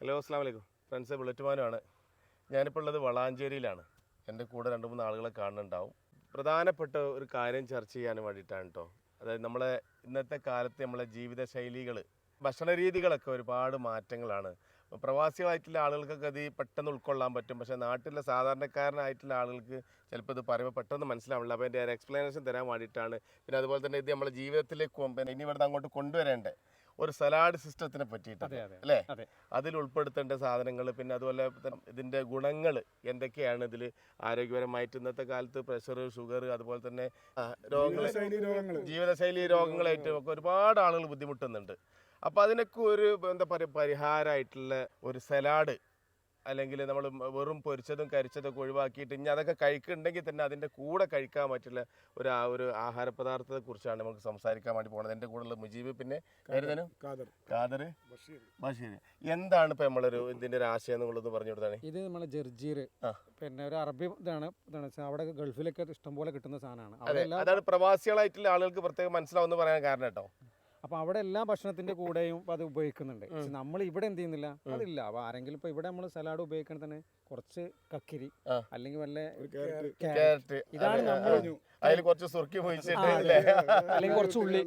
Hello അസ്സാം വലൈക്കും friends, ബുള്ളറ്റുമാനാണ്. ഞാനിപ്പോൾ ഉള്ളത് വളാഞ്ചേരിയിലാണ്. എൻ്റെ കൂടെ 2-3 ആളുകളെ കാണുന്നുണ്ടാവും. പ്രധാനപ്പെട്ട ഒരു കാര്യം ചർച്ച ചെയ്യാൻ വേണ്ടിയിട്ടാണ് കേട്ടോ. അതായത് നമ്മളെ ഇന്നത്തെ കാലത്ത് നമ്മളെ ജീവിതശൈലികൾ, ഭക്ഷണ രീതികളൊക്കെ ഒരുപാട് മാറ്റങ്ങളാണ്. പ്രവാസികളായിട്ടുള്ള ആളുകൾക്കൊക്കെ അത് പെട്ടെന്ന് ഉൾക്കൊള്ളാൻ പറ്റും. പക്ഷേ നാട്ടിലെ സാധാരണക്കാരനായിട്ടുള്ള ആളുകൾക്ക് ചിലപ്പോൾ ഇത് പറയുമ്പോൾ പെട്ടെന്ന് മനസ്സിലാവില്ല. അപ്പോൾ അതിൻ്റെ ഒരു എക്സ്പ്ലനേഷൻ തരാൻ വേണ്ടിയിട്ടാണ്. പിന്നെ അതുപോലെ തന്നെ ഇത് നമ്മളെ ജീവിതത്തിലേക്ക് പിന്നെ ഇനി ഇവിടുന്ന് അങ്ങോട്ട് കൊണ്ടുവരേണ്ടത് ഒരു സലാഡ് സിസ്റ്റത്തിനെ പറ്റിയിട്ടാണ് അല്ലേ? അതിൽ ഉൾപ്പെടുത്തേണ്ട സാധനങ്ങൾ, പിന്നെ അതുപോലെ ഇതിൻ്റെ ഗുണങ്ങൾ എന്തൊക്കെയാണ്, ഇതിൽ ആരോഗ്യപരമായിട്ട് ഇന്നത്തെ കാലത്ത് പ്രഷർ, ഷുഗർ, അതുപോലെ തന്നെ ജീവിതശൈലി രോഗങ്ങളായിട്ടും ഒക്കെ ഒരുപാട് ആളുകൾ ബുദ്ധിമുട്ടുന്നുണ്ട്. അപ്പോൾ അതിനൊക്കെ ഒരു എന്താ പറയുക പരിഹാരമായിട്ടുള്ള ഒരു സലാഡ്, അല്ലെങ്കിൽ നമ്മൾ വെറും പൊരിച്ചതും കരിച്ചതൊക്കെ ഒഴിവാക്കിയിട്ട് ഇനി അതൊക്കെ കഴിക്കുന്നുണ്ടെങ്കിൽ തന്നെ അതിൻ്റെ കൂടെ കഴിക്കാൻ പറ്റുള്ള ഒരു ആഹാര പദാർത്ഥത്തെ കുറിച്ചാണ് നമുക്ക് സംസാരിക്കാൻ വേണ്ടി പോകുന്നത്. എൻ്റെ കൂടെയുള്ള മുജീബ്, പിന്നെ ഖാദർ, ബഷീർ. എന്താണ് ഇപ്പം നമ്മളൊരു ഇതിൻ്റെ ഒരു ആശയം എന്നുള്ളത് പറഞ്ഞു കൊടുത്താണ്. ഇത് നമ്മളെ ജർജീർ, പിന്നെ ഒരു അറബി ഇതാണ്. അവിടെ ഗൾഫിലൊക്കെ ഇഷ്ടംപോലെ കിട്ടുന്ന സാധനമാണ്. അതാണ് പ്രവാസികളായിട്ടുള്ള ആളുകൾക്ക് പ്രത്യേകം മനസ്സിലാവുമെന്ന് പറയാൻ കാരണം കേട്ടോ. അപ്പോൾ അവിടെ എല്ലാ ഭക്ഷണത്തിന്റെ കൂടെയും അത് ഉപയോഗിക്കുന്നുണ്ട്. പക്ഷെ നമ്മൾ ഇവിടെ എന്ത് ചെയ്യുന്നില്ല, അതില്ല. അപ്പോൾ ആരെങ്കിലും ഇപ്പോൾ ഇവിടെ നമ്മൾ സലാഡ് ഉപയോഗിക്കണ തന്നെ കുറച്ച് കക്കിരി അല്ലെങ്കിൽ വല്ല ക്യാരറ്റ്, ഇതാണ് നമ്മൾ അതിൽ കുറച്ച് സുർക്കി അല്ലെങ്കിൽ കുറച്ച് ഉള്ളി,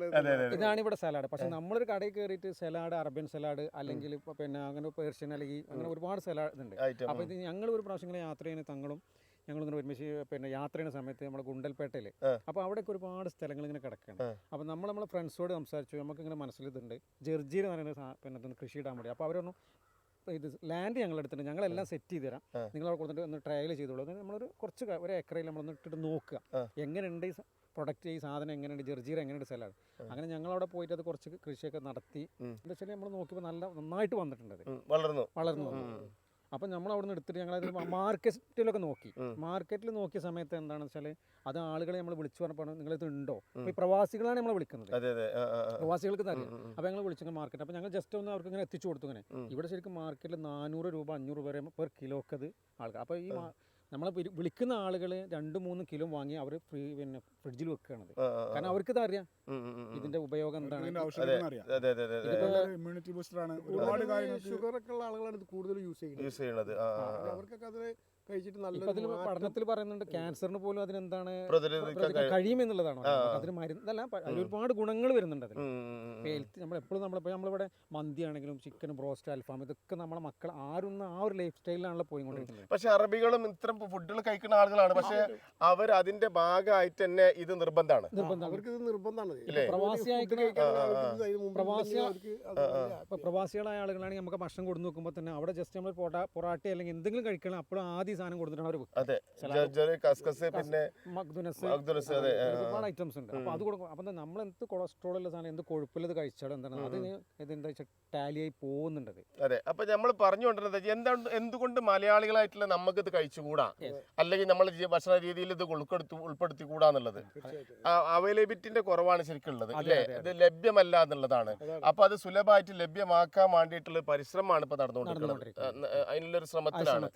ഇതാണ് ഇവിടെ സലാഡ്. പക്ഷെ നമ്മളൊരു കടയിൽ കയറിയിട്ട് സലാഡ്, അറബ്യൻ സലാഡ്, അല്ലെങ്കിൽ പിന്നെ അങ്ങനെ പേർഷ്യൻ, അല്ലെങ്കിൽ അങ്ങനെ ഒരുപാട് സലാഡ് ഉണ്ട്. അപ്പോൾ ഇത് ഞങ്ങൾ ഒരു പ്രാവശ്യം ഇങ്ങനെ യാത്ര ചെയ്യുന്ന ഞങ്ങളിങ്ങനെ ഒരുമിച്ച് പിന്നെ യാത്ര ചെയ്യുന്ന സമയത്ത് നമ്മുടെ ഗുണ്ടൽപേട്ടയിൽ, അപ്പോൾ അവിടെയൊക്കെ ഒരുപാട് സ്ഥലങ്ങൾ ഇങ്ങനെ കിടക്കുകയാണ്. അപ്പോൾ നമ്മളെ ഫ്രണ്ട്സോട് സംസാരിച്ചു, നമുക്കിങ്ങനെ മനസ്സിലിതുണ്ട് ജർജീർ എന്ന് പറയുന്ന പിന്നെ കൃഷി ഇടാൻ വേണ്ടി. അപ്പോൾ അവരൊന്നും ഇത് ലാൻഡ് ഞങ്ങളെടുത്തിട്ടുണ്ട്, ഞങ്ങളെല്ലാം സെറ്റ് ചെയ്ത് തരാം, നിങ്ങളവിടെ കൊടുത്തിട്ട് ഒന്ന് ട്രയൽ ചെയ്തോളൂ. നമ്മളൊരു കുറച്ച് ഒരു ഏക്കറയിൽ നമ്മളൊന്ന് ഇട്ടിട്ട് നോക്കുക എങ്ങനെയുണ്ട് ഈ പ്രൊഡക്റ്റ്, ഈ സാധനം എങ്ങനെയുണ്ട്, ജർജീർ എങ്ങനെയുണ്ട് സലാഡ്. അങ്ങനെ ഞങ്ങളവിടെ പോയിട്ട് അത് കുറച്ച് കൃഷിയൊക്കെ നടത്തി. എന്താ വെച്ചാൽ നമ്മൾ നോക്കിയപ്പോൾ നന്നായിട്ട് വന്നിട്ടുണ്ട്, അത് വളർന്നു വന്നു. അപ്പം നമ്മൾ അവിടെ നിന്ന് എടുത്തിട്ട് ഞങ്ങളത് മാർക്കറ്റിലൊക്കെ നോക്കി. മാർക്കറ്റിൽ നോക്കിയ സമയത്ത് എന്താണെന്ന് വെച്ചാൽ അത് ആളുകളെ നമ്മൾ വിളിച്ചു പറഞ്ഞപ്പോൾ നിങ്ങളിത് ഉണ്ടോ, ഇപ്പോൾ ഈ പ്രവാസികളാണ് നമ്മളെ വിളിക്കുന്നത്, പ്രവാസികൾക്ക് അറിയാം. അപ്പോൾ ഞങ്ങൾ വിളിച്ചെങ്കിൽ മാർക്കറ്റ്, അപ്പോൾ ഞങ്ങൾ ജസ്റ്റ് ഒന്ന് അവർക്ക് ഇങ്ങനെ എത്തിച്ചു കൊടുത്തു. ഇങ്ങനെ ഇവിടെ ശരിക്കും മാർക്കറ്റിൽ 400 രൂപ 500 രൂപ വരെ പെർ കിലോക്ക് അത് ആൾക്കാർ. അപ്പോൾ ഈ നമ്മളെ വിളിക്കുന്ന ആളുകൾ 2-3 കിലോ വാങ്ങി അവർ പിന്നെ ഫ്രിഡ്ജിൽ വെക്കുകയാണത്. കാരണം അവർക്ക് ഇത് അറിയാം, ഇതിന്റെ ഉപയോഗം എന്താണ്. ഇമ്മ്യൂണിറ്റി ബൂസ്റ്റർ ആണ്, ഒരുപാട് കാര്യങ്ങൾ. ഷുഗർ ഒക്കെ ഉള്ള ആളുകളാണ് ഇത് കൂടുതൽ യൂസ് ചെയ്യുന്നത്. അവർക്കൊക്കെ അത് കഴിച്ചിട്ട് നല്ല പഠനത്തിൽ പറയുന്നുണ്ട് ക്യാൻസറിന് പോലും അതിനെന്താണ് കഴിയുമെന്നുള്ളതാണ്. അതിന് മരുന്നല്ല, ഒരുപാട് ഗുണങ്ങൾ വരുന്നുണ്ട് അതിൽ. നമ്മളെപ്പോഴും നമ്മളിവിടെ മന്തി ആണെങ്കിലും ചിക്കൻ ബ്രോസ്റ്റ്, അൽഫാം, ഇതൊക്കെ നമ്മളെ മക്കൾ ആരും ആ ഒരു ലൈഫ് സ്റ്റൈലിലാണല്ലോ പോയിക്കൊണ്ടിരിക്കുന്നത്. പക്ഷെ അറബികളും ഇത്തരം ഫുഡുകൾ കഴിക്കുന്ന ആളുകളാണ്, പക്ഷെ അവർ അതിന്റെ ഭാഗമായിട്ട് തന്നെ ഇത് നിർബന്ധമാണ്. പ്രവാസികളായ ആളുകളാണെങ്കിൽ നമുക്ക് ഭക്ഷണം കൊടുത്തു നോക്കുമ്പോൾ തന്നെ അവിടെ ജസ്റ്റ് നമ്മൾ പൊറാട്ട അല്ലെങ്കിൽ എന്തെങ്കിലും കഴിക്കണം, അപ്പോഴും ആദ്യം സാധനം കൊടുത്തിട്ടാണ് അവർ. ഒരുപാട് ഐറ്റംസ് ഉണ്ട്. അപ്പോൾ അത് കൊടുക്കും. അപ്പം നമ്മൾ എന്ത് കൊളസ്ട്രോൾ ഉള്ള സാധനം, എന്ത് കൊഴുപ്പുള്ളത് കഴിച്ചാലും എന്താണ് അത് ഇതെന്താ വെച്ചാൽ ടാലിയായി പോകുന്നുണ്ട്. അതെ, അപ്പൊ നമ്മൾ പറഞ്ഞുകൊണ്ടിരുന്നത് എന്തുകൊണ്ട് മലയാളികളായിട്ടുള്ള നമുക്ക് ഇത് കഴിച്ചുകൂടാ, അല്ലെങ്കിൽ നമ്മൾ ഭക്ഷണ രീതിയിൽ ഇത് ഉൾപ്പെടുത്തിക്കൂടാന്നുള്ളത്. അവൈലബിലിറ്റിന്റെ കുറവാണ് ശരിക്കും ഉള്ളത്, അല്ലേ? ഇത് ലഭ്യമല്ല എന്നുള്ളതാണ്. അപ്പൊ അത് സുലഭമായിട്ട് ലഭ്യമാക്കാൻ വേണ്ടിയിട്ടുള്ള പരിശ്രമമാണ് ഇപ്പൊ നടന്നുകൊണ്ടിരിക്കുന്നത്. അതിനുള്ളൊരു ശ്രമത്തിലാണ്.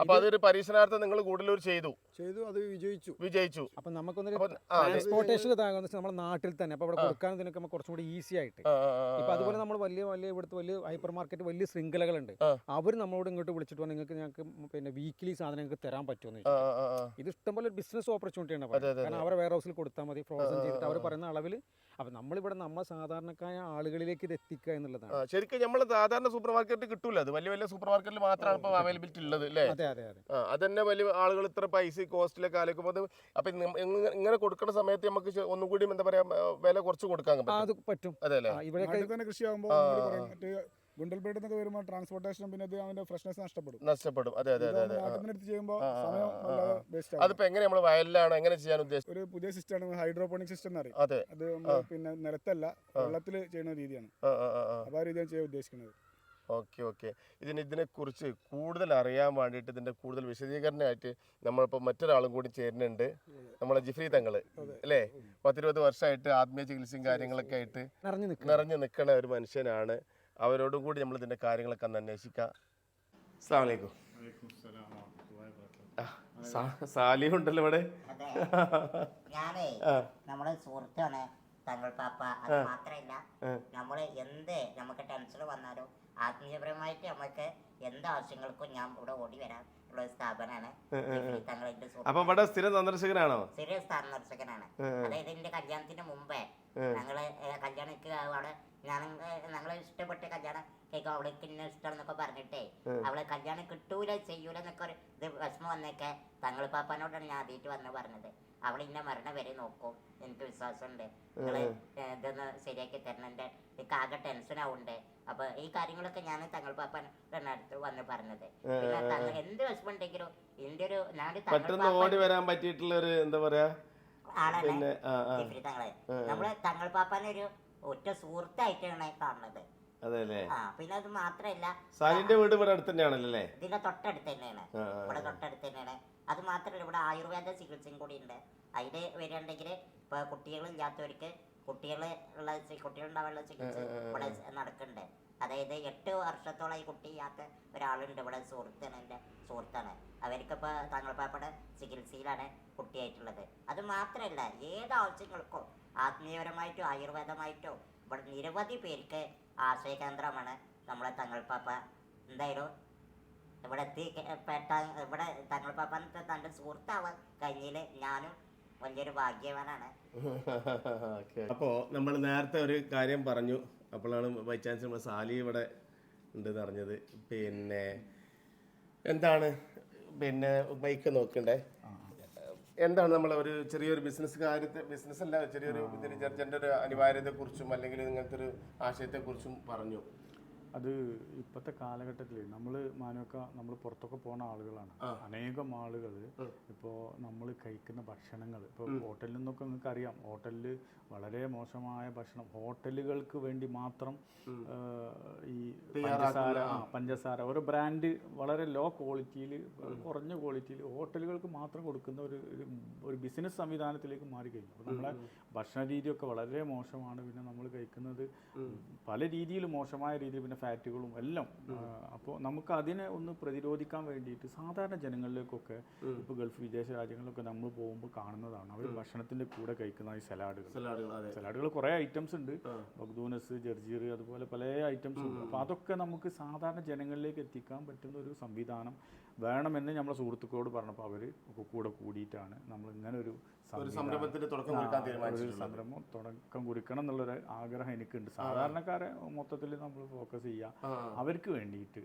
അപ്പൊ അതൊരു പരീക്ഷണാർത്ഥം നിങ്ങൾ കൂടുതലൂർ ചെയ്തു, അത് വിജയിച്ചു. അപ്പൊ നമുക്കൊന്നൊരു ട്രാൻസ്പോർട്ടേഷൻ നമ്മുടെ നാട്ടിൽ തന്നെ അപ്പൊ അവിടെ കൊടുക്കാനും ഇതിനൊക്കെ കുറച്ചും കൂടി ഈസി ആയിട്ട്. ഇപ്പൊ അതുപോലെ നമ്മൾ വലിയ ഇവിടുത്തെ വലിയ ഹൈപ്പർ മാർക്കറ്റ്, വലിയ ശൃംഖലകളുണ്ട്. അവർ നമ്മളോട് ഇങ്ങോട്ട് വിളിച്ചിട്ട് പറഞ്ഞാൽ ഞങ്ങൾക്ക് പിന്നെ വീക്കിലി സാധനം നിങ്ങൾക്ക് തരാൻ പറ്റുമെന്ന്. ഇത് ഇഷ്ടംപോലെ ഒരു ബിസിനസ് ഓപ്പർച്യൂണിറ്റി ആണ്. കാരണം അവരെ വെയർ ഹൗസിൽ കൊടുത്താൽ മതി, ഫ്രോസൺ ചെയ്തിട്ട് അവർ പറയുന്ന അളവിൽ. അപ്പൊ നമ്മളിവിടെ സാധാരണക്കായ ആളുകളിലേക്ക് ഇത് എത്തിക്കുക എന്നുള്ളതാണ്. ശരിക്കും നമ്മൾ സാധാരണ സൂപ്പർ മാർക്കറ്റ് കിട്ടൂല, അത് വലിയ സൂപ്പർ മാർക്കറ്റിൽ മാത്രമാണ് ഇപ്പൊ അവൈലബിലിറ്റി ഉള്ളത്, അല്ലേ? അതന്നെ വലിയ ആളുകൾ ഇത്ര പൈസ കോസ്റ്റിലൊക്കെ ആലോചിക്കുമ്പോൾ അത് അപ്പൊ ഇങ്ങനെ കൊടുക്കുന്ന സമയത്ത് നമുക്ക് ഒന്നും കൂടി എന്താ പറയാ വില കുറച്ച് കൊടുക്കാൻ പറ്റും. അതെ അല്ലേ? ഇവിടെ കൃഷിയാകുമ്പോൾ ഗുണ്ടൽപേട്ടിൽ നിന്നൊക്കെ വരുമ്പോൾ ട്രാൻസ്പോർട്ടേഷൻ, പിന്നെ അതിന്റെ ഫ്രഷ്നെസ് നഷ്ടപ്പെടും. അതെ. അതിപ്പോ എങ്ങനെ നമ്മൾ വയലിലാണ് എങ്ങനെ ചെയ്യാൻ ഉദ്ദേശിച്ചത്? ഒരു പുതിയ സിസ്റ്റമാണ് ഹൈഡ്രോപോണിക് സിസ്റ്റം എന്ന് പറയും. അത് പിന്നെ നിലത്തല്ല, വെള്ളത്തിൽ ചെയ്യുന്ന രീതിയാണ്. അപ്പൊ ആ രീതിയാണ് ചെയ്യാൻ ഉദ്ദേശിക്കുന്നത്. ഓക്കെ. ഇതിനെക്കുറിച്ച് കൂടുതൽ അറിയാൻ വേണ്ടിയിട്ട് ഇതിൻ്റെ കൂടുതൽ വിശദീകരണമായിട്ട് നമ്മളിപ്പോൾ മറ്റൊരാളും കൂടി ചേരുന്നുണ്ട്, നമ്മളെ ജിഫ്രി തങ്ങള്, അല്ലേ? 10-20 വർഷമായിട്ട് ആത്മീയ ചികിത്സയും കാര്യങ്ങളൊക്കെ ആയിട്ട് നിറഞ്ഞു നിൽക്കുന്ന ഒരു മനുഷ്യനാണ്. അവരോടും കൂടി നമ്മൾ ഇതിൻ്റെ കാര്യങ്ങളൊക്കെ ഒന്ന് അന്വേഷിക്കാം. അസ്സലാമു അലൈക്കും. സാലിഹുണ്ടല്ലോ ഇവിടെ. ഞാനേ നമ്മുടെ സുഹൃത്താണ് തങ്ങൾ പാപ്പ. അത് മാത്രമല്ല, നമ്മള് നമുക്ക് ടെൻഷൻ വന്നാലും ആത്മീയപരമായിട്ട് നമുക്ക് എന്ത് ആവശ്യങ്ങൾക്കും ഞാൻ ഇവിടെ ഓടി വരാൻ ഉള്ള ഒരു സ്ഥാപനമാണ് തങ്ങളുടെ അപ്പൊ ഇവിടെ സ്ഥിരം സന്ദർശകനാണോ? സ്ഥിര സന്ദർശകനാണ്. അതായത് എന്റെ കല്യാണത്തിന് മുമ്പേ ഞങ്ങള് കല്യാണക്ക് അവിടെ ഞങ്ങളെ ഇഷ്ടപ്പെട്ട കല്യാണം കേൾക്കും, അവൾക്ക് ഇന്ന ഇഷ്ടമെന്നൊക്കെ പറഞ്ഞിട്ടേ അവളെ കല്യാണം കിട്ടൂല ചെയ്യൂല എന്നൊക്കെ ഒരു ഇത് വിഷമം വന്നൊക്കെ തങ്ങൾ പാപ്പാനോടാണ് ഞാൻ ആദ്യമായിട്ട് വന്ന് പറഞ്ഞത്. അവൾ ഇന്ന മരണം വരെ നോക്കും, എനിക്ക് വിശ്വാസമുണ്ട്, നിങ്ങള് ഇതൊന്ന് ശരിയാക്കി തരണം, എൻ്റെ ആകെ ടെൻഷൻ ആവുന്നുണ്ട്. അപ്പൊ ഈ കാര്യങ്ങളൊക്കെ ഞാൻ തങ്ങൾ പാപ്പാനോട് അടുത്ത് വന്ന് പറഞ്ഞത്. പിന്നെ എന്ത് വിഷമം ഉണ്ടെങ്കിലും എൻ്റെ ഒരു പെട്ടെന്ന് ഓടി വരാൻ പറ്റിയിട്ടുള്ള ഒരു എന്താ പറയാ ആളാണ് തങ്ങളെ. നമ്മള് തങ്ങൾ പാപ്പാനെ ഒരു ഒറ്റ സുഹൃത്തായിട്ടാണ് കാണുന്നത്. പിന്നെ അത് മാത്രല്ല സാലിന്റെ വീട് ഇവിടെ അടുത്ത് തന്നെയാണല്ലേ? ഇതിന്റെ തൊട്ടടുത്ത് തന്നെയാണ്, ഇവിടെ തൊട്ടടുത്ത് തന്നെയാണ്. അത് മാത്രല്ല ഇവിടെ ആയുർവേദ ചികിത്സയും കൂടി ഉണ്ട്. അതിന് വരികയാണെങ്കിൽ ഇപ്പൊ കുട്ടികളില്ലാത്തവർക്ക് കുട്ടികളുണ്ടാവാനുള്ള ചികിത്സ ഇവിടെ നടക്കുന്നുണ്ട്. അതായത് 8 വർഷത്തോളം ഈ കുട്ടിയില്ലാത്ത ഒരാളുണ്ട് ഇവിടെ, സുഹൃത്താണ്, എൻ്റെ സുഹൃത്താണ്. അവർക്കിപ്പോൾ തങ്ങൾപ്പാപ്പയുടെ ചികിത്സയിലാണ് കുട്ടിയായിട്ടുള്ളത്. അത് മാത്രമല്ല ഏത് ആവശ്യങ്ങൾക്കോ ആത്മീയപരമായിട്ടോ ആയുർവേദമായിട്ടോ ഇവിടെ നിരവധി പേർക്ക് ആശയകേന്ദ്രമാണ് നമ്മളെ തങ്ങൾപ്പാപ്പ. എന്തായാലും ഇവിടെ ഇവിടെ തങ്ങൾപ്പാപ്പ തൻ്റെ സുഹൃത്താവാൻ കഴിഞ്ഞതിൽ ഞാനും വലിയൊരു ഭാഗ്യവാനാണ്. അപ്പോൾ നമ്മൾ നേരത്തെ ഒരു കാര്യം പറഞ്ഞു, അപ്പോഴാണ് ബൈ ചാൻസ് നമ്മൾ സാലി ഇവിടെ ഉണ്ടെന്ന് അറിഞ്ഞത്. പിന്നെ എന്താണ് പിന്നെ ബൈക്ക് നോക്കണ്ടേ, എന്താണ് നമ്മൾ ഒരു ചെറിയൊരു ബിസിനസ് അല്ല, ചെറിയൊരു ഇതിൻ്റെ ഒരു അനിവാര്യതയെക്കുറിച്ചും അല്ലെങ്കിൽ ഇങ്ങനത്തെ ഒരു ആശയത്തെക്കുറിച്ചും പറഞ്ഞു. അത് ഇപ്പോഴത്തെ കാലഘട്ടത്തിൽ നമ്മൾ പുറത്തൊക്കെ പോകുന്ന ആളുകളാണ്. അനേകം ആളുകൾ ഇപ്പോൾ നമ്മൾ കഴിക്കുന്ന ഭക്ഷണങ്ങൾ, ഇപ്പോൾ ഹോട്ടലിൽ നിന്നൊക്കെ നിങ്ങൾക്ക് അറിയാം, ഹോട്ടലിൽ വളരെ മോശമായ ഭക്ഷണം, ഹോട്ടലുകൾക്ക് വേണ്ടി മാത്രം ഈ പഞ്ചസാര ഓരോ ബ്രാൻഡ് വളരെ ലോ ക്വാളിറ്റിയിൽ, കുറഞ്ഞ ക്വാളിറ്റിയിൽ ഹോട്ടലുകൾക്ക് മാത്രം കൊടുക്കുന്ന ഒരു ബിസിനസ് സംവിധാനത്തിലേക്ക് മാറിക്കഴിഞ്ഞു. അപ്പോൾ നമ്മളെ ഭക്ഷണ രീതിയൊക്കെ വളരെ മോശമാണ്. പിന്നെ നമ്മൾ കഴിക്കുന്നത് പല രീതിയിലും മോശമായ രീതിയിൽ, പിന്നെ ഫാറ്റുകളും എല്ലാം. അപ്പോൾ നമുക്ക് അതിനെ ഒന്ന് പ്രതിരോധിക്കാൻ വേണ്ടിയിട്ട് സാധാരണ ജനങ്ങളിലേക്കൊക്കെ ഇപ്പോൾ ഗൾഫ് വിദേശ രാജ്യങ്ങളിലൊക്കെ നമ്മൾ പോകുമ്പോൾ കാണുന്നതാണ്, അവർ ഭക്ഷണത്തിൻ്റെ കൂടെ കഴിക്കുന്ന ഈ സലാഡുകൾ കുറേ ഐറ്റംസ് ഉണ്ട്, ബഗ്ദൂനസ്, ജർജീർ, അതുപോലെ പല ഐറ്റംസ് ഉണ്ട്. അപ്പോൾ അതൊക്കെ നമുക്ക് സാധാരണ ജനങ്ങളിലേക്ക് എത്തിക്കാൻ പറ്റുന്ന ഒരു സംവിധാനം വേണമെന്ന് നമ്മളെ സുഹൃത്തുക്കളോട് പറഞ്ഞപ്പോൾ അവർ കൂടെ കൂടിയിട്ടാണ് നമ്മൾ ഇങ്ങനെ ഒരു സംരംഭം തുടക്കം കുറിക്കണം എന്നുള്ളൊരു ആഗ്രഹം എനിക്കുണ്ട്. സാധാരണക്കാരെ മൊത്തത്തിൽ നമ്മൾ ഫോക്കസ് ചെയ്യുക, അവർക്ക് വേണ്ടിയിട്ട്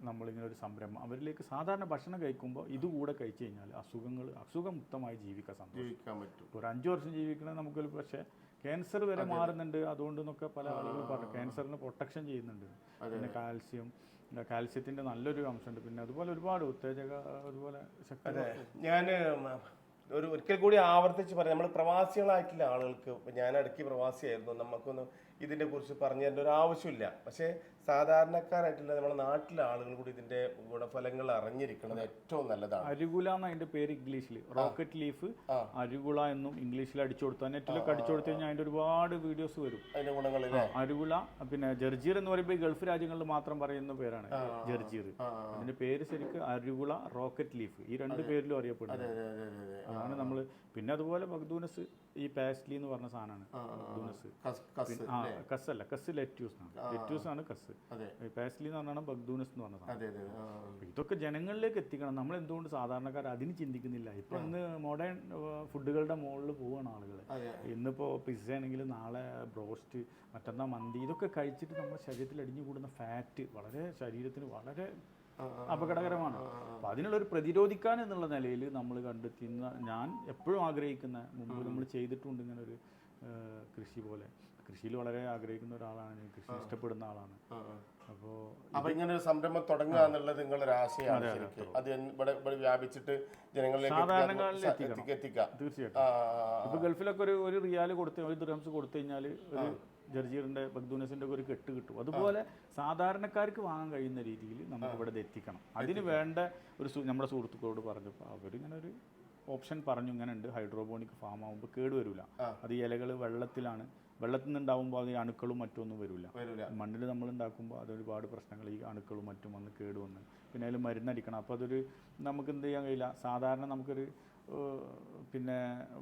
നമ്മളിങ്ങനെ ഒരു സംരംഭം അവരിലേക്ക് സാധാരണ ഭക്ഷണം കഴിക്കുമ്പോൾ ഇതുകൂടെ കഴിച്ചു കഴിഞ്ഞാൽ അസുഖമുക്തമായി ജീവിക്കാൻ പറ്റും. ഒരു 5 വർഷം ജീവിക്കണമെങ്കിൽ നമുക്കൊരു പക്ഷേ ക്യാൻസർ വരെ മാറുന്നുണ്ട് അതുകൊണ്ടെന്നൊക്കെ പല ആളുകൾ പറഞ്ഞു. ക്യാൻസറിന് പ്രൊട്ടക്ഷൻ ചെയ്യുന്നുണ്ട്. പിന്നെ കാൽസ്യത്തിൻ്റെ നല്ലൊരു അംശമുണ്ട്. പിന്നെ അതുപോലെ ഒരുപാട് ഉത്തേജക, അതുപോലെ ഞാൻ ഒരിക്കൽ കൂടി ആവർത്തിച്ച് പറയാം, നമ്മൾ പ്രവാസികളായിട്ടുള്ള ആളുകൾക്ക്, ഞാൻ ഇടയ്ക്ക് പ്രവാസിയായിരുന്നു, നമുക്കൊന്നും ഇതിനെ കുറിച്ച് പറഞ്ഞു തരേണ്ട ഒരു ആവശ്യമില്ല. പക്ഷേ സാധാരണക്കാരായിട്ടുള്ള നമ്മുടെ നാട്ടിലെ ആളുകൾ കൂടി ഇതിന്റെ ഗുണഫലങ്ങൾ അറിഞ്ഞിരിക്കുന്നത് ഏറ്റവും നല്ലതാണ്. അരികുല എന്ന അതിന്റെ പേര് ഇംഗ്ലീഷിൽ, റോക്കറ്റ് ലീഫ് അരികുല എന്നും ഇംഗ്ലീഷിൽ അടിച്ചു കൊടുത്താൽ, നെറ്റിലൊക്കെ അടിച്ചു കൊടുത്തു കഴിഞ്ഞാൽ അതിന്റെ ഒരുപാട് വീഡിയോസ് വരും അതിന്റെ ഗുണങ്ങൾ. അരികുല, പിന്നെ ജർജീർ എന്ന് പറയുമ്പോൾ ഗൾഫ് രാജ്യങ്ങളിൽ മാത്രം പറയുന്ന പേരാണ് ജർജീർ. അതിന്റെ പേര് ശരിക്കും അരികുല, റോക്കറ്റ് ലീഫ്, ഈ 2 പേരിലും അറിയപ്പെടുന്നത്. അതാണ് നമ്മൾ. പിന്നെ അതുപോലെ ബഗ്ദൂനസ്, ഈ പാസ്ലി എന്ന് പറഞ്ഞ സാധനമാണ് ബഗ്ദൂനസ്. കസ്സല്ല, കസ് ലെറ്റ്യൂസ് ആണ് കസ്. പാസ്ലി എന്ന് പറഞ്ഞാണ് ബഗ്ദൂനസ് എന്ന് പറഞ്ഞ സാധനം. ഇതൊക്കെ ജനങ്ങളിലേക്ക് എത്തിക്കണം. നമ്മൾ എന്തുകൊണ്ട് സാധാരണക്കാർ അതിന് ചിന്തിക്കുന്നില്ല? ഇപ്പൊ ഇന്ന് മോഡേൺ ഫുഡുകളുടെ മുകളിൽ പോവുകയാണ് ആളുകൾ. ഇന്നിപ്പോൾ പിസ്സ ആണെങ്കിൽ നാളെ ബ്രോസ്റ്റ്, മറ്റന്നാ മന്തി, ഇതൊക്കെ കഴിച്ചിട്ട് നമ്മുടെ ശരീരത്തിൽ അടിഞ്ഞു കൂടുന്ന ഫാറ്റ് ശരീരത്തിന് വളരെ അപകടകരമാണ്. അപ്പം അതിനുള്ളൊരു പ്രതിരോധിക്കാൻ എന്നുള്ള നിലയിൽ നമ്മൾ കണ്ടെത്തുന്ന, ഞാൻ എപ്പോഴും ആഗ്രഹിക്കുന്ന, മുമ്പ് നമ്മൾ ചെയ്തിട്ടുണ്ട് ഇങ്ങനെ ഒരു കൃഷി പോലെ, കൃഷിയിൽ വളരെ ആഗ്രഹിക്കുന്ന ഒരാളാണ്, കൃഷി ഇഷ്ടപ്പെടുന്ന ആളാണ്. അപ്പോൾ ഇങ്ങനെ ഒരു സംരംഭം തുടങ്ങുക എന്നുള്ളത് നിങ്ങളൊരു ആശയമാണ് ശരിക്കും. അത് ഇവിടെ വ്യാപിച്ചിട്ട് ജനങ്ങളിലേക്ക് എത്തിക്കാം. തീർച്ചയായിട്ടും. ഇപ്പൊ ഗൾഫിലൊക്കെ ഒരു റിയാൽ കൊടുത്ത്, ഒരു ദിർഹംസ് കൊടുത്തു കഴിഞ്ഞാൽ ഒരു ജർജീറിന്റെ ബഗ്ദൂനസിന്റെ ഒരു കെട്ട് കിട്ടും. അതുപോലെ സാധാരണക്കാർക്ക് വാങ്ങാൻ കഴിയുന്ന രീതിയിൽ നമുക്ക് ഇവിടെ എത്തിക്കണം. അതിന് വേണ്ട നമ്മുടെ സുഹൃത്തുക്കളോട് പറഞ്ഞപ്പോൾ അവരിങ്ങനെ ഒരു ഓപ്ഷൻ പറഞ്ഞു, ഇങ്ങനെ ഉണ്ട്, ഹൈഡ്രോപോണിക് ഫാം ആകുമ്പോൾ കേടുവരില്ല. അത് ഇലകൾ വെള്ളത്തിൽ നിന്നുണ്ടാകുമ്പോൾ അത് അണുക്കളും മറ്റൊന്നും വരില്ല. മണ്ണിൽ നമ്മൾ ഉണ്ടാക്കുമ്പോൾ അതൊരുപാട് പ്രശ്നങ്ങൾ, ഈ അണുക്കളും മറ്റും വന്ന് കേടുവന്ന്, പിന്നെ അതിൽ മരുന്നടിക്കണം. അപ്പോൾ അതൊരു നമുക്ക് എന്ത് ചെയ്യാൻ കഴിയില്ല, സാധാരണ നമുക്കൊരു പിന്നെ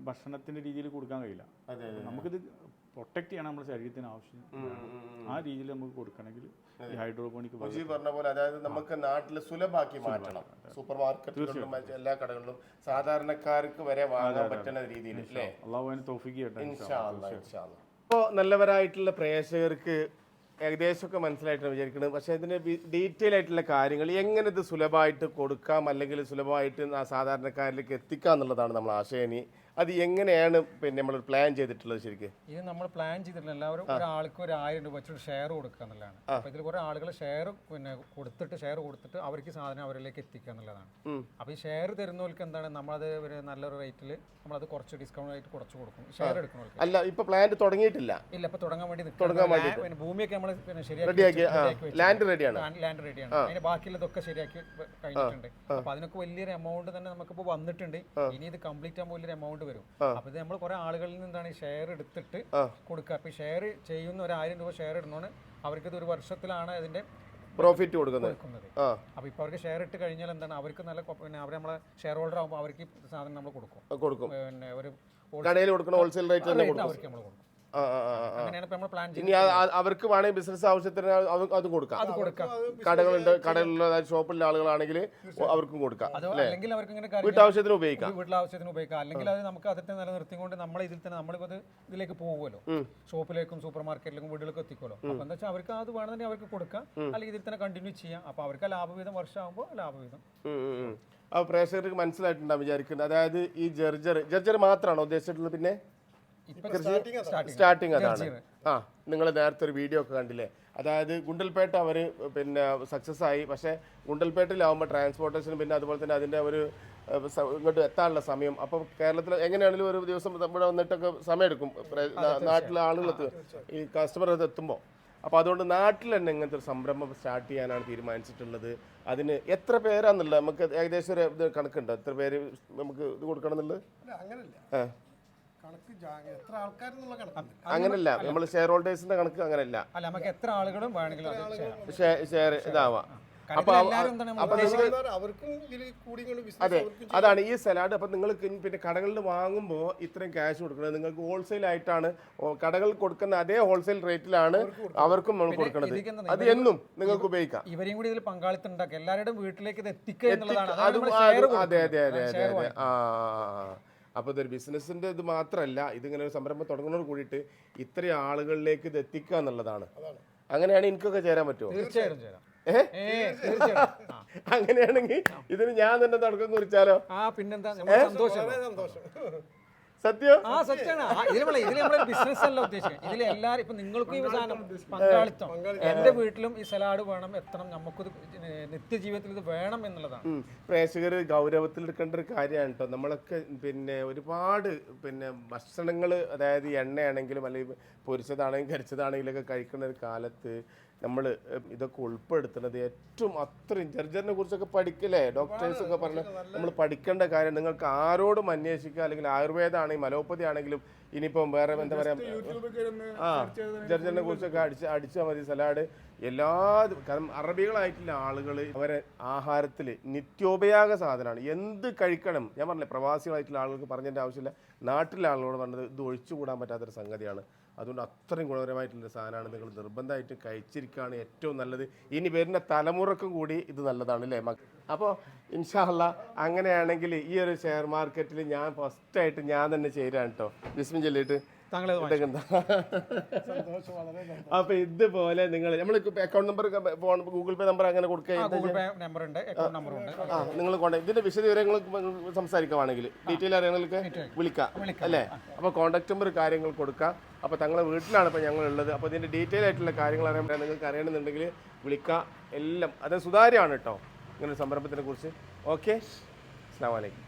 ഭക്ഷണത്തിൻ്റെ രീതിയിൽ കൊടുക്കാൻ കഴിയില്ല. നമുക്കിത് പ്രൊട്ടക്ട് ചെയ്യണം നമ്മുടെ ശരീരത്തിന് ആവശ്യം. ആ രീതിയിൽ നമുക്ക് കൊടുക്കണമെങ്കിൽ ഈ ഹൈഡ്രോപോണിക് പറഞ്ഞ പോലെ അതായത് നമുക്ക് നാട്ടിൽ സുലഭാക്കി മാറ്റണം. സൂപ്പർ മാർക്കറ്റുകളിലും എല്ലാ കടകളിലും സാധാരണക്കാർക്ക് വരെ വാങ്ങാൻ പറ്റുന്ന രീതിയിൽ അല്ലേ? അള്ളാഹു അതിന് തൗഫീഖ് ചെയ്യട്ടെ. അപ്പോൾ നല്ലവരായിട്ടുള്ള പ്രേക്ഷകർക്ക് ഏകദേശമൊക്കെ മനസ്സിലായിട്ടാണ് വിചാരിക്കുന്നത്. പക്ഷേ ഇതിന് ഡീറ്റെയിൽ ആയിട്ടുള്ള കാര്യങ്ങൾ എങ്ങനെ ഇത് സുലഭമായിട്ട് കൊടുക്കാം അല്ലെങ്കിൽ സുലഭമായിട്ട് സാധാരണക്കാരിലേക്ക് എത്തിക്കാം എന്നുള്ളതാണ് നമ്മൾ ആശയനി. അത് എങ്ങനെയാണ് പിന്നെ നമ്മൾ പ്ലാൻ ചെയ്തിട്ടുള്ളത് ശരിക്കും? ഇത് നമ്മൾ പ്ലാൻ ചെയ്തിട്ടില്ല. എല്ലാവരും ഒരാൾക്ക് ഒരു 1000 രൂപ വെച്ചിട്ട് ഷെയർ കൊടുക്കുക എന്നുള്ളതാണ്. അപ്പോൾ ഇതിൽ കുറേ ആളുകൾ ഷെയർ കൊടുത്തിട്ട് അവർക്ക് സാധനം അവരിലേക്ക് എത്തിക്കുക എന്നുള്ളതാണ്. അപ്പോൾ ഈ ഷെയർ തരുന്നവർക്ക് എന്താണ് നമ്മളത് ഒരു നല്ലൊരു റേറ്റിൽ നമ്മളത് കുറച്ച് ഡിസ്കൗണ്ട് ആയിട്ട് കുറച്ച് കൊടുക്കും ഷെയർ എടുക്കുന്നവർക്ക്. അല്ല, ഇപ്പൊ പ്ലാൻ തുടങ്ങിയിട്ടില്ല. ഇല്ല, ഇപ്പൊ തുടങ്ങാൻ വേണ്ടി പിന്നെ ഭൂമിയൊക്കെ നമ്മൾ ശരിയാക്കി ലാൻഡ് റെഡിയാണ്. അതിന് ബാക്കിയുള്ളതൊക്കെ ശരിയാക്കി കഴിഞ്ഞിട്ടുണ്ട്. അപ്പൊ അതിനൊക്കെ വലിയൊരു എമൗണ്ട് തന്നെ നമുക്കിപ്പോ വന്നിട്ടുണ്ട്. ഇനി ഇത് കംപ്ലീറ്റ് ആകുമ്പോൾ വലിയൊരു എമൗണ്ട് വരും. അപ്പൊ ഇത് നമ്മൾ കുറെ ആളുകളിൽ നിന്നാണ് ഷെയർ എടുത്തിട്ട് കൊടുക്കുക. അപ്പൊ ഷെയർ ചെയ്യുന്ന ഒരു 1000 രൂപ ഷെയർ ഇടുന്നോണ്ട് അവർക്ക് ഇത് ഒരു വർഷത്തിലാണ് അതിന്റെ പ്രോഫിറ്റ് കൊടുക്കുന്നത്. അപ്പൊ ഇപ്പൊ അവർക്ക് ഷെയർ ഇട്ട് കഴിഞ്ഞാൽ എന്താണ് അവർക്ക് നല്ല പിന്നെ അവർ നമ്മളെ ഷെയർ ഹോൾഡർ ആകുമ്പോൾ അവർക്ക് സാധനം നമ്മൾ കൊടുക്കും. പിന്നെ ഒരു കടയിൽ കൊടുക്കുന്ന ഹോൾസെയിൽ റേറ്റ് തന്നെ അവർക്ക് നമ്മൾ കൊടുക്കും. അങ്ങനെയാണ് നമ്മൾ പ്ലാൻ ഇനി അവർക്ക് വേണമെങ്കിൽ ബിസിനസ് ആവശ്യത്തിന് അത് കൊടുക്കാം. കടകളുണ്ട്, കടയിലുള്ള ഷോപ്പിലുള്ള ആളുകളാണെങ്കിൽ അവർക്കും കൊടുക്കാം. അല്ലെങ്കിൽ അവർക്ക് ഇങ്ങനെ വീട്ടാവശ്യത്തിന് ഉപയോഗിക്കാം. വീട്ടിലാവശ്യത്തിന് ഉപയോഗിക്കാം. അല്ലെങ്കിൽ അത് നമുക്ക് അതിൽ തന്നെ നിലനിർത്തിക്കൊണ്ട് നമ്മൾ ഇതിൽ തന്നെ നമ്മളിപ്പോൾ ഇതിലേക്ക് പോകുമല്ലോ, ഷോപ്പിലേക്കും സൂപ്പർ മാർക്കറ്റിലേക്കും വീടുകളിലേക്കും എത്തിക്കുമല്ലോ. അപ്പൊ എന്താ വെച്ചാൽ അവർക്ക് അത് വേണമെങ്കിൽ അവർക്ക് കൊടുക്കാം, അല്ലെങ്കിൽ ഇതിൽ തന്നെ കണ്ടിന്യൂ ചെയ്യാം. അപ്പൊ അവർക്ക് ലാഭവിധം വർഷമാകുമ്പോൾ ലാഭവിധം. അപ്പൊ പ്രേക്ഷകർക്ക് മനസ്സിലായിട്ടുണ്ടാവും വിചാരിക്കുന്നത്. അതായത് ഈ ജർജർ മാത്രമാണോ ഉദ്ദേശിച്ചിട്ടുള്ളത്? പിന്നെ സ്റ്റാർട്ടിങ് അതാണ്. നിങ്ങൾ നേരത്തെ ഒരു വീഡിയോ ഒക്കെ കണ്ടില്ലേ? അതായത് ഗുണ്ടൽപേട്ട അവർ പിന്നെ സക്സസ് ആയി. പക്ഷേ ഗുണ്ടൽപേട്ടയിലാവുമ്പോൾ ട്രാൻസ്പോർട്ടേഷൻ പിന്നെ അതുപോലെ തന്നെ അതിൻ്റെ ഒരു ഇങ്ങോട്ട് എത്താനുള്ള സമയം. അപ്പം കേരളത്തിൽ എങ്ങനെയാണെങ്കിലും ഒരു ദിവസം ഇവിടെ വന്നിട്ടൊക്കെ സമയമെടുക്കും നാട്ടിലെ ആളുകൾ ഈ കസ്റ്റമർ എത്തുമ്പോൾ. അപ്പോൾ അതുകൊണ്ട് നാട്ടിൽ തന്നെ ഇങ്ങനത്തെ ഒരു സംരംഭം സ്റ്റാർട്ട് ചെയ്യാനാണ് തീരുമാനിച്ചിട്ടുള്ളത്. അതിന് എത്ര പേരാന്നുള്ളത് നമുക്ക് ഏകദേശം ഒരു ഇത് കണക്കുണ്ടോ? എത്ര പേര് നമുക്ക് ഇത് കൊടുക്കണം എന്നുള്ളത്? അങ്ങനല്ല, നമ്മൾ ഷെയർ ഹോൾഡേഴ്സിന്റെ കണക്ക് അങ്ങനല്ല. നമുക്ക് എത്ര ആളുകളും വേണമെങ്കിലും ഷെയർ ഇതാവാം. അതെ, അതാണ് ഈ സലാഡ്. അപ്പൊ നിങ്ങൾ പിന്നെ കടകളിൽ വാങ്ങുമ്പോൾ ഇത്രയും ക്യാഷ് കൊടുക്കുന്നത് നിങ്ങൾക്ക് ഹോൾസെയിൽ ആയിട്ടാണ്. കടകൾ കൊടുക്കുന്ന അതേ ഹോൾസെയിൽ റേറ്റിലാണ് അവർക്കും നമ്മൾ കൊടുക്കുന്നത്. അത് എന്നും നിങ്ങൾക്ക് ഉപയോഗിക്കാം. ഇവരെയും കൂടി ഇതിൽ പങ്കാളിത്തം ഉണ്ടാക്കുക, എല്ലാവരുടെയും വീട്ടിലേക്ക് ഇത് എത്തിക്കുക എന്നുള്ളതാണ്. അതെ അതെ അതെ അതെ അതെ. അപ്പോൾ ഇതൊരു ബിസിനസ്സിൻ്റെ ഇത് മാത്രമല്ല, ഇതിങ്ങനെ ഒരു സംരംഭം തുടങ്ങുന്നതോട് കൂടിയിട്ട് ഇത്രയും ആളുകളിലേക്ക് ഇത് എത്തിക്കുക എന്നുള്ളതാണ്. അങ്ങനെയാണ് എനിക്കൊക്കെ ചേരാൻ പറ്റുമോ? തീർച്ചയായും ചേരാം. അങ്ങനെയാണെങ്കിൽ ഇതിന് ഞാൻ തന്നെ തുടക്കം കുറിച്ചാലോ? പിന്നെന്താ, സന്തോഷം. സത്യം ഇതിൽ ബിസിനസ് അല്ല ഉദ്ദേശിക്കുന്നത്. ഇതിൽ എല്ലാവരും ഇപ്പൊ നിങ്ങൾക്കും ഈ സാധനം പങ്കാളിത്തം, എന്റെ വീട്ടിലും ഈ സലാഡ് വേണം, എത്തണം, നമുക്കിത് നിത്യജീവിതത്തിൽ ഇത് വേണം എന്നുള്ളതാണ്. പ്രേക്ഷകർ ഗൗരവത്തിൽ എടുക്കേണ്ട ഒരു കാര്യമാണ് കേട്ടോ. നമ്മളൊക്കെ പിന്നെ ഒരുപാട് പിന്നെ ഭക്ഷണങ്ങൾ, അതായത് എണ്ണയാണെങ്കിലും അല്ലെങ്കിൽ പൊരിച്ചതാണെങ്കിലും കരിച്ചതാണെങ്കിലൊക്കെ കഴിക്കുന്ന ഒരു കാലത്ത് നമ്മൾ ഇതൊക്കെ ഉൾപ്പെടുത്തുന്നത് ഏറ്റവും അത്രയും ജർജറിനെ കുറിച്ചൊക്കെ പഠിക്കില്ലേ ഡോക്ടേഴ്സൊക്കെ പറഞ്ഞ് നമ്മൾ പഠിക്കേണ്ട കാര്യം. നിങ്ങൾക്ക് ആരോടും അന്വേഷിക്കുക, അല്ലെങ്കിൽ ആയുർവേദ ആണെങ്കിലും അലോപ്പതി ആണെങ്കിലും ഇനിയിപ്പം വേറെ എന്താ പറയാ ജർജറിനെ കുറിച്ചൊക്കെ അടിച്ചാൽ മതി. സലാഡ് എല്ലാ, കാരണം അറബികളായിട്ടുള്ള ആളുകൾ അവരെ ആഹാരത്തിൽ നിത്യോപയോഗ സാധനമാണ്. എന്ത് കഴിക്കണം, ഞാൻ പറഞ്ഞില്ലേ പ്രവാസികളായിട്ടുള്ള ആളുകൾക്ക് പറഞ്ഞതിൻ്റെ ആവശ്യമില്ല, നാട്ടിലെ ആളുകളോട് പറഞ്ഞത് ഇത് ഒഴിച്ചുകൂടാൻ പറ്റാത്തൊരു സംഗതിയാണ്. അതുകൊണ്ട് അത്രയും ഗുണപരമായിട്ടുള്ള സാധനമാണ്. നിങ്ങൾ നിർബന്ധമായിട്ട് കഴിച്ചിരിക്കുകയാണ് ഏറ്റവും നല്ലത്. ഇനി വരുന്ന തലമുറക്കും കൂടി ഇത് നല്ലതാണ് അല്ലേ? അപ്പോൾ ഇൻഷാ അല്ലാ അങ്ങനെയാണെങ്കിൽ ഈ ഒരു ഷെയർ മാർക്കറ്റിൽ ഞാൻ ഫസ്റ്റായിട്ട് ഞാൻ തന്നെ ചേരാണ് കേട്ടോ. ബിസ്മി ചൊല്ലിയിട്ട് അപ്പൊ ഇതുപോലെ നിങ്ങൾ account number, phone, Google Pay number അങ്ങനെ കൊടുക്കുക. നിങ്ങൾ ഇതിന്റെ വിശദവിവരങ്ങൾ സംസാരിക്കുവാണെങ്കിൽ ഡീറ്റെയിൽ അറിയണമെങ്കിൽ വിളിക്കാം അല്ലേ? അപ്പോൾ കോൺടാക്ട് നമ്പർ കാര്യങ്ങൾ കൊടുക്കാം. അപ്പോൾ തങ്ങളെ വീട്ടിലാണ് ഇപ്പോൾ ഞങ്ങളുള്ളത്. അപ്പോൾ ഇതിന്റെ ഡീറ്റെയിൽ ആയിട്ടുള്ള കാര്യങ്ങൾ അറിയാൻ നിങ്ങൾക്ക് അറിയണമെന്നുണ്ടെങ്കിൽ വിളിക്കാം. എല്ലാം അത് സുതാര്യമാണ് കേട്ടോ ഇങ്ങനൊരു സംരംഭത്തിനെ കുറിച്ച്. ഓക്കെ, അസ്സലാമു അലൈക്കും.